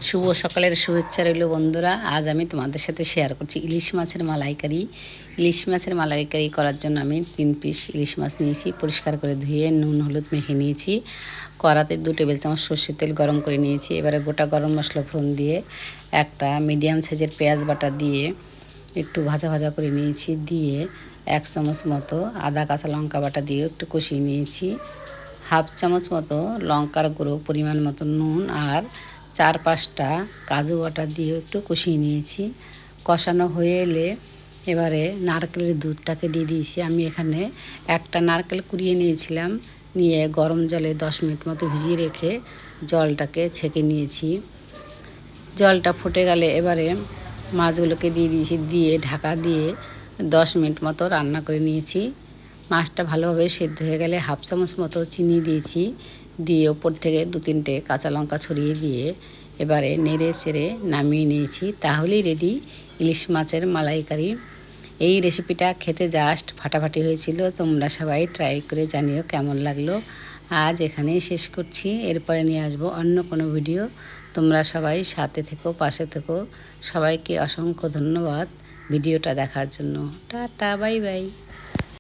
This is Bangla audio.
শুভ সকালের শুভেচ্ছা রইল বন্ধুরা। আজ আমি তোমাদের সাথে শেয়ার করছি ইলিশ মাছের মালাইকারি। ইলিশ মাছের মালাইকারি করার জন্য আমি 3 পিস ইলিশ মাছ নিয়েছি, পরিষ্কার করে ধুয়ে নুন হলুদ মেখে নিয়েছি। কড়াতে 2 টেবিল চামচ সর্ষের তেল গরম করে নিয়েছি। এবারে গোটা গরম মশলা ফোড়ন দিয়ে একটা মিডিয়াম সাইজের পেঁয়াজ বাটা দিয়ে একটু ভাজা ভাজা করে নিয়েছি। দিয়ে 1 চামচ মতো আদা কাঁচা লঙ্কা বাটা দিয়ে একটু কষিয়ে নিয়েছি। হাফ চামচ মতো লঙ্কার গুঁড়ো, পরিমাণ মতো নুন আর 4-5টা কাজু বাটা দিয়ে একটু কষিয়ে নিয়েছি। কষানো হয়ে এলে এবারে নারকেলের দুধটাকে দিয়ে দিয়েছি। আমি এখানে একটা নারকেল কুড়িয়ে নিয়েছিলাম, নিয়ে গরম জলে 10 মিনিট মতো ভিজিয়ে রেখে জলটাকে ছেঁকে নিয়েছি। জলটা ফুটে গেলে এবারে মাছগুলোকে দিয়ে দিয়েছি, দিয়ে ঢাকা দিয়ে 10 মিনিট মতো রান্না করে নিয়েছি। মাছটা ভালোভাবে সেদ্ধ হয়ে গেলে হাফ চামচ মতো চিনি দিয়েছি, দিয়ে ওপর থেকে 2-3টে কাঁচা লঙ্কা ছড়িয়ে দিয়ে এবারে নেড়ে চেড়ে নামিয়ে নিয়েছি। তাহলেই রেডি ইলিশ মাছের মালাইকারি। এই রেসিপিটা খেতে জাস্ট ফাটাফাটি হয়েছিল। তোমরা সবাই ট্রাই করে জানিও কেমন লাগলো। আজ এখানেই শেষ করছি, এরপরে নিয়ে আসবো অন্য কোনো ভিডিও। তোমরা সবাই সাথে থেকো, পাশে থেকো। সবাইকে অসংখ্য ধন্যবাদ ভিডিওটা দেখার জন্য। Tata, bye bye.